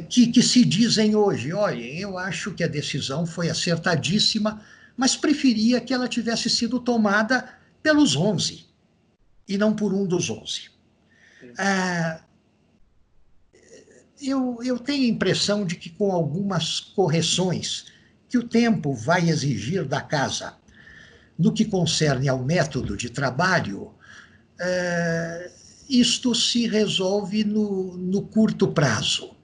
que se dizem hoje: olha, eu acho que a decisão foi acertadíssima, mas preferia que ela tivesse sido tomada pelos 11 e não por um dos 11. Eu tenho a impressão de que, com algumas correções que o tempo vai exigir da casa no que concerne ao método de trabalho, isto se resolve no curto prazo.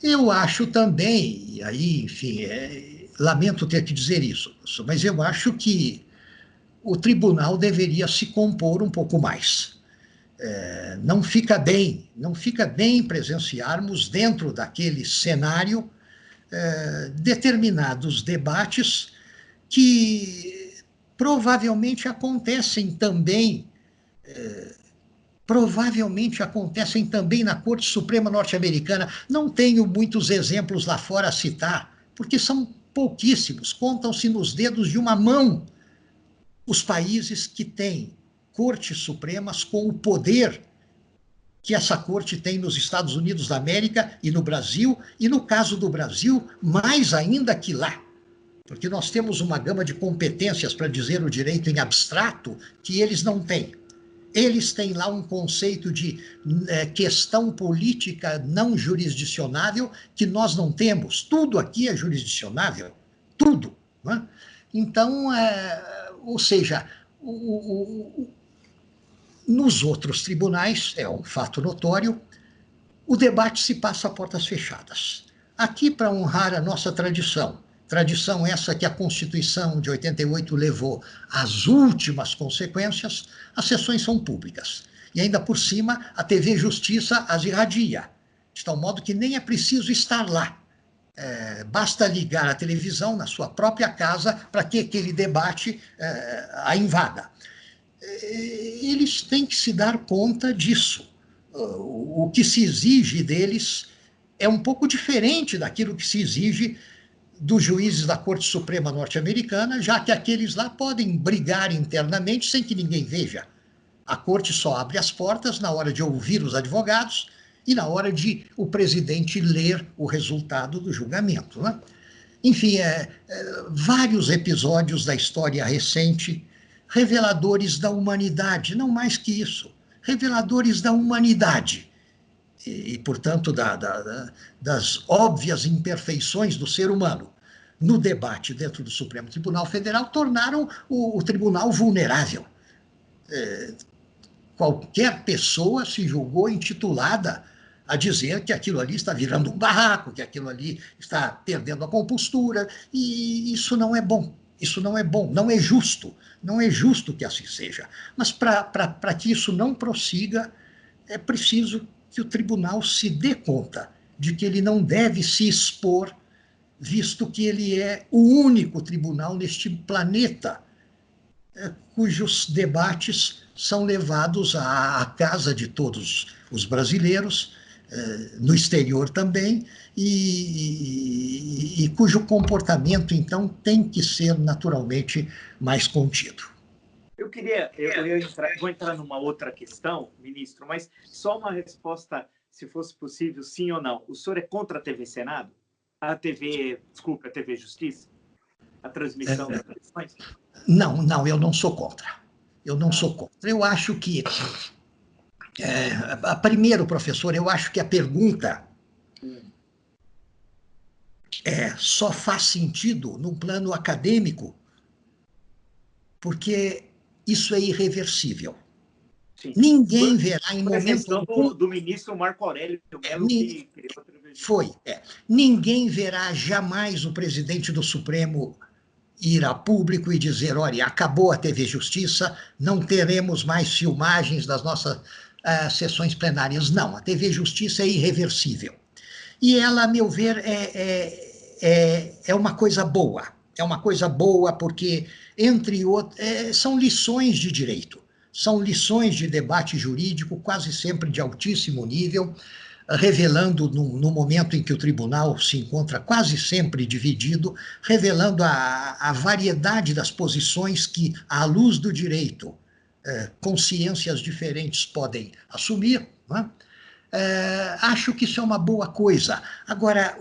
Eu acho também, e aí, enfim, lamento ter que dizer isso, mas eu acho que o tribunal deveria se compor um pouco mais. Não fica bem presenciarmos dentro daquele cenário determinados debates que provavelmente acontecem também na Corte Suprema norte-americana. Não tenho muitos exemplos lá fora a citar, porque são pouquíssimos, contam-se nos dedos de uma mão os países que têm cortes supremas com o poder que essa corte tem nos Estados Unidos da América e no Brasil, e no caso do Brasil, mais ainda que lá, porque nós temos uma gama de competências para dizer o direito em abstrato que eles não têm. Eles têm lá um conceito de questão política não jurisdicionável que nós não temos. Tudo aqui é jurisdicionável, tudo. Né? Então, ou seja, nos outros tribunais, é um fato notório, o debate se passa a portas fechadas. Aqui, para honrar a nossa tradição essa que a Constituição de 88 levou às últimas consequências, as sessões são públicas. E ainda por cima, a TV Justiça as irradia, de tal modo que nem é preciso estar lá. Basta ligar a televisão na sua própria casa para que aquele debate a invada. Eles têm que se dar conta disso. O que se exige deles é um pouco diferente daquilo que se exige dos juízes da Corte Suprema norte-americana, já que aqueles lá podem brigar internamente sem que ninguém veja. A Corte só abre as portas na hora de ouvir os advogados e na hora de o presidente ler o resultado do julgamento. Né? Enfim, vários episódios da história recente reveladores da humanidade, não mais que isso, reveladores da humanidade e portanto, das óbvias imperfeições do ser humano no debate dentro do Supremo Tribunal Federal, tornaram o tribunal vulnerável. Qualquer pessoa se julgou intitulada a dizer que aquilo ali está virando um barraco, que aquilo ali está perdendo a compostura, e isso não é bom. Isso não é bom, não é justo que assim seja. Mas para que isso não prossiga, é preciso que o tribunal se dê conta de que ele não deve se expor, visto que ele é o único tribunal neste planeta cujos debates são levados à casa de todos os brasileiros, no exterior também, e cujo comportamento, então, tem que ser naturalmente mais contido. Vou entrar numa outra questão, ministro, mas só uma resposta, se fosse possível, sim ou não. O senhor é contra a TV Senado? A TV Justiça? A transmissão das eleições? Não, eu não sou contra. Sou contra. Eu acho que... primeiro, professor, eu acho que a pergunta só faz sentido no plano acadêmico, porque isso é irreversível. Sim. Ninguém verá em momento algum... do ministro Marco Aurélio Melo que criou a TV Justiça. Foi. Ninguém verá jamais o presidente do Supremo ir a público e dizer, olha, acabou a TV Justiça, não teremos mais filmagens das nossas sessões plenárias. Não, a TV Justiça é irreversível. E ela, a meu ver, é uma coisa boa. É uma coisa boa porque, entre outros, são lições de direito, são lições de debate jurídico, quase sempre de altíssimo nível, revelando, no momento em que o tribunal se encontra quase sempre dividido, revelando a variedade das posições que, à luz do direito, consciências diferentes podem assumir. Né? Acho que isso é uma boa coisa. Agora,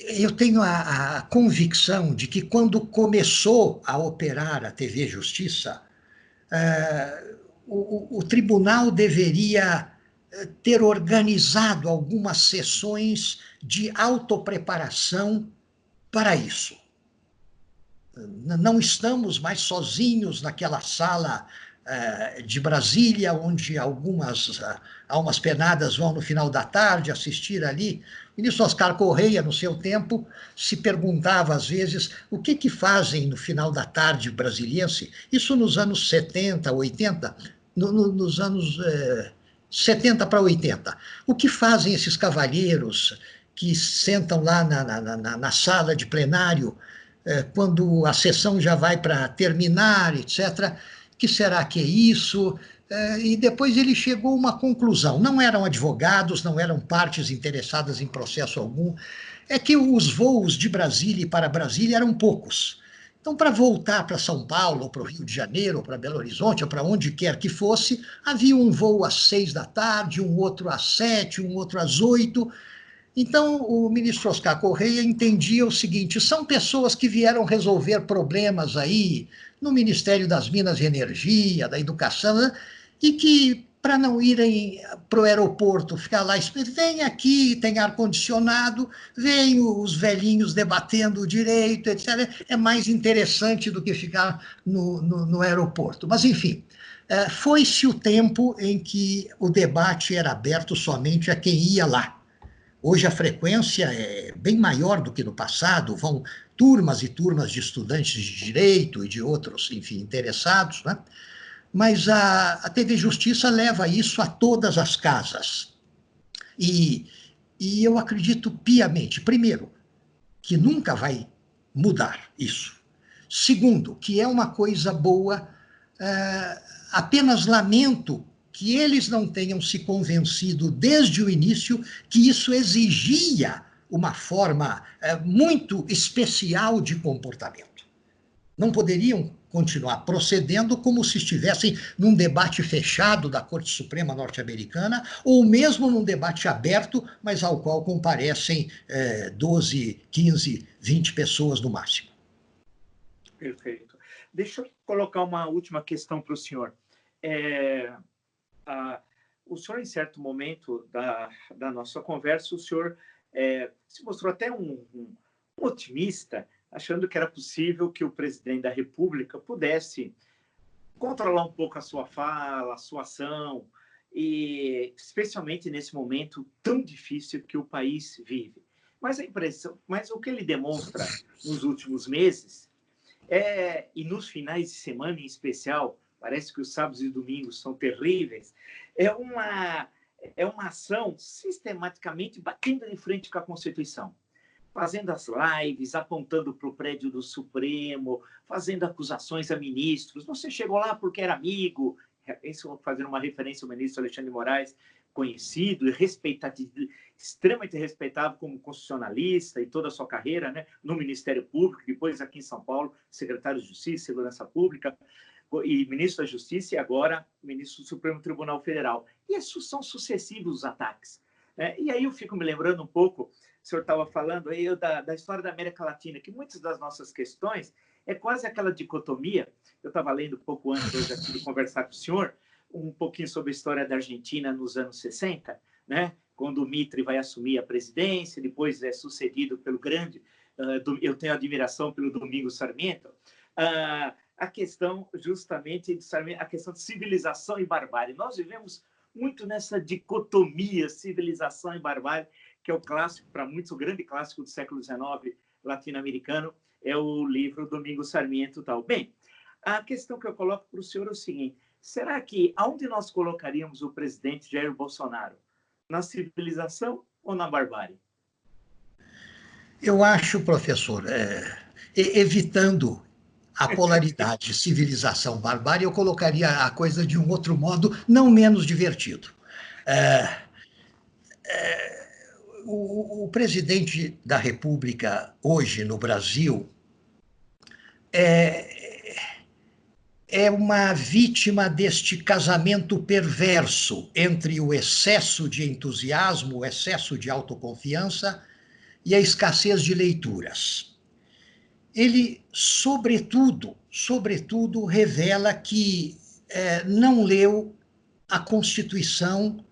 eu tenho a convicção de que, quando começou a operar a TV Justiça, o tribunal deveria ter organizado algumas sessões de autopreparação para isso. Não estamos mais sozinhos naquela sala de Brasília, onde algumas almas penadas vão, no final da tarde, assistir ali O ministro Oscar Correia, no seu tempo, se perguntava às vezes o que fazem no final da tarde brasiliense, isso nos anos 70, 80, nos anos 70 para 80. O que fazem esses cavalheiros que sentam lá na sala de plenário quando a sessão já vai para terminar, etc. Que será que é isso? E depois ele chegou a uma conclusão. Não eram advogados, não eram partes interessadas em processo algum. É que os voos de Brasília e para Brasília eram poucos. Então, para voltar para São Paulo, ou para o Rio de Janeiro, ou para Belo Horizonte, ou para onde quer que fosse, havia um voo às 6 da tarde, um outro às 7, um outro às 8. Então, o ministro Oscar Correia entendia o seguinte: são pessoas que vieram resolver problemas aí no Ministério das Minas e Energia, da Educação, né? E que, para não irem para o aeroporto, ficar lá, vem aqui, tem ar-condicionado, vem os velhinhos debatendo o direito, etc. É mais interessante do que ficar no aeroporto. Mas, enfim, foi-se o tempo em que o debate era aberto somente a quem ia lá. Hoje a frequência é bem maior do que no passado, vão turmas e turmas de estudantes de direito e de outros, enfim, interessados, né? Mas a TV Justiça leva isso a todas as casas. E eu acredito piamente, primeiro, que nunca vai mudar isso. Segundo, que é uma coisa boa, apenas lamento que eles não tenham se convencido desde o início que isso exigia uma forma muito especial de comportamento. Não poderiam continuar procedendo como se estivessem num debate fechado da Corte Suprema norte-americana, ou mesmo num debate aberto, mas ao qual comparecem 12, 15, 20 pessoas no máximo. Perfeito. Deixa eu colocar uma última questão para o senhor. O senhor, em certo momento da nossa conversa, o senhor se mostrou até um otimista, achando que era possível que o presidente da República pudesse controlar um pouco a sua fala, a sua ação, e especialmente nesse momento tão difícil que o país vive. Mas o que ele demonstra nos últimos meses e nos finais de semana em especial, parece que os sábados e domingos são terríveis, é uma ação sistematicamente batendo de frente com a Constituição, fazendo as lives, apontando para o prédio do Supremo, fazendo acusações a ministros. Você chegou lá porque era amigo, isso fazendo uma referência ao ministro Alexandre de Moraes, conhecido e extremamente respeitável como constitucionalista e toda a sua carreira, né, no Ministério Público, depois aqui em São Paulo, secretário de Justiça e Segurança Pública, e ministro da Justiça, e agora ministro do Supremo Tribunal Federal. E esses são sucessivos os ataques. E aí eu fico me lembrando um pouco, o senhor estava falando aí da história da América Latina, que muitas das nossas questões é quase aquela dicotomia. Eu estava lendo um pouco antes hoje aqui de conversar com o senhor, um pouquinho sobre a história da Argentina nos anos 60, né? Quando o Mitre vai assumir a presidência, depois é sucedido pelo grande, eu tenho admiração pelo Domingos Sarmiento, a questão justamente a questão de civilização e barbárie. Nós vivemos muito nessa dicotomia civilização e barbárie, que é o clássico, para muitos, o grande clássico do século XIX latino-americano, é o livro Domingos Sarmiento e tal. Bem, a questão que eu coloco para o senhor é o seguinte: será que aonde nós colocaríamos o presidente Jair Bolsonaro? Na civilização ou na barbárie? Eu acho, professor, evitando a polaridade civilização-barbárie, eu colocaria a coisa de um outro modo, não menos divertido. O presidente da República hoje no Brasil é uma vítima deste casamento perverso entre o excesso de entusiasmo, o excesso de autoconfiança e a escassez de leituras. Ele, sobretudo, revela que não leu a Constituição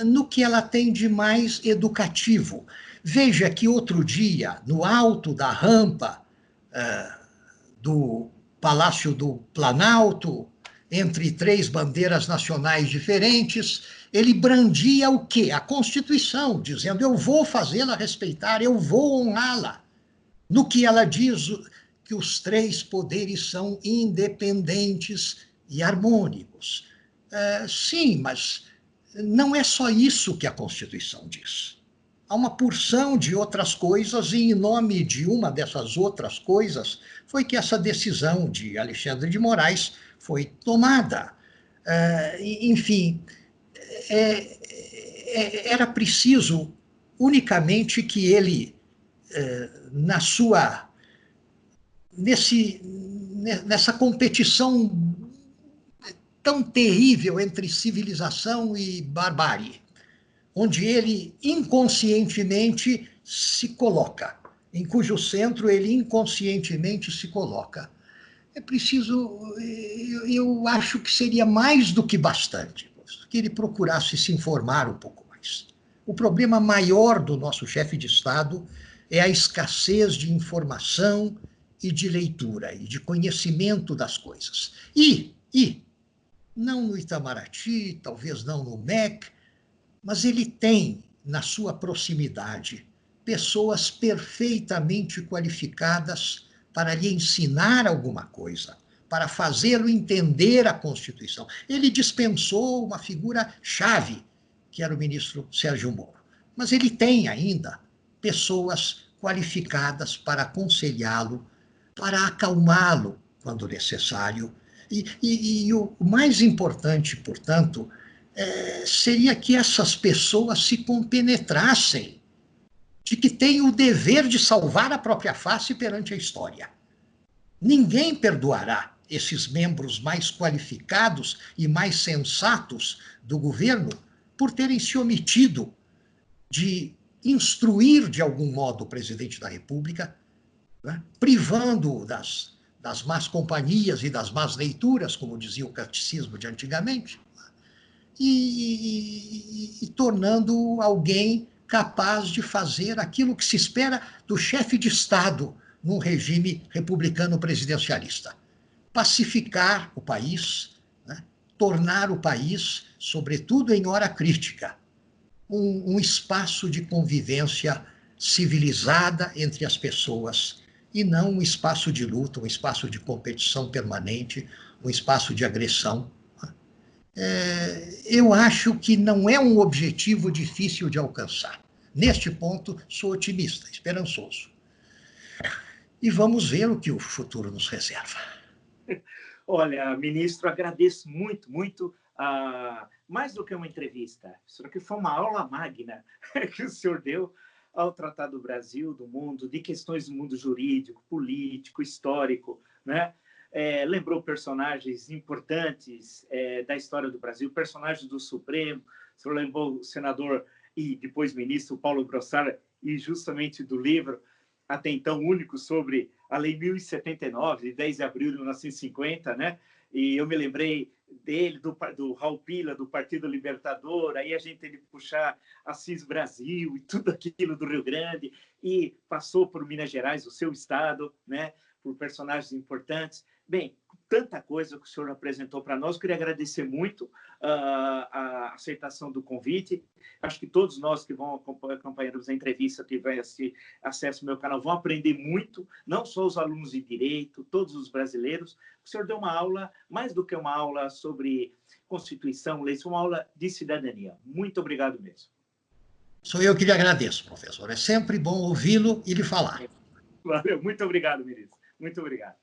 no que ela tem de mais educativo. Veja que outro dia, no alto da rampa do Palácio do Planalto, entre 3 bandeiras nacionais diferentes, Ele brandia o quê? A Constituição, dizendo: eu vou fazê-la respeitar, eu vou honrá-la. No que ela diz que os três poderes são independentes e harmônicos. Sim, mas não é só isso que a Constituição diz. Há uma porção de outras coisas, e em nome de uma dessas outras coisas foi que essa decisão de Alexandre de Moraes foi tomada. Enfim, era preciso unicamente que ele, nessa competição tão terrível entre civilização e barbárie, onde ele inconscientemente se coloca, em cujo centro ele inconscientemente se coloca. É preciso, eu acho que seria mais do que bastante que ele procurasse se informar um pouco mais. O problema maior do nosso chefe de Estado é a escassez de informação e de leitura e de conhecimento das coisas. E não no Itamaraty, talvez não no MEC, mas ele tem, na sua proximidade, pessoas perfeitamente qualificadas para lhe ensinar alguma coisa, para fazê-lo entender a Constituição. Ele dispensou uma figura-chave, que era o ministro Sérgio Moro. Mas ele tem ainda pessoas qualificadas para aconselhá-lo, para acalmá-lo quando necessário. E o mais importante, portanto, seria que essas pessoas se compenetrassem de que têm o dever de salvar a própria face perante a história. Ninguém perdoará esses membros mais qualificados e mais sensatos do governo por terem se omitido de instruir de algum modo o presidente da República, né, privando-o das más companhias e das más leituras, como dizia o catecismo de antigamente, e tornando alguém capaz de fazer aquilo que se espera do chefe de Estado num regime republicano presidencialista: pacificar o país, né? Tornar o país, sobretudo em hora crítica, um espaço de convivência civilizada entre as pessoas, e não um espaço de luta, um espaço de competição permanente, um espaço de agressão. Eu acho que não é um objetivo difícil de alcançar. Neste ponto, sou otimista, esperançoso. E vamos ver o que o futuro nos reserva. Olha, ministro, agradeço muito, muito. Mais do que uma entrevista, isso aqui foi uma aula magna que o senhor deu ao tratar do Brasil, do mundo, de questões do mundo jurídico, político, histórico, né? Lembrou personagens importantes da história do Brasil, personagens do Supremo. O senhor lembrou o senador e depois ministro Paulo Brossard, e justamente do livro, até então único, sobre a Lei 1079, de 10 de abril de 1950, né? E eu me lembrei dele, do Raul Pila, do Partido Libertador. Aí a gente teve que puxar Assis Brasil e tudo aquilo do Rio Grande, e passou por Minas Gerais, o seu estado, né? Por personagens importantes. Bem, tanta coisa que o senhor apresentou para nós. Eu queria agradecer muito a aceitação do convite. Acho que todos nós que vão acompanhando a entrevista, tiverem acesso ao meu canal, vão aprender muito, não só os alunos de Direito, todos os brasileiros. O senhor deu uma aula, mais do que uma aula sobre Constituição, leis, uma aula de cidadania. Muito obrigado mesmo. Sou eu que lhe agradeço, professor. É sempre bom ouvi-lo e lhe falar. Valeu, muito obrigado, ministro. Muito obrigado.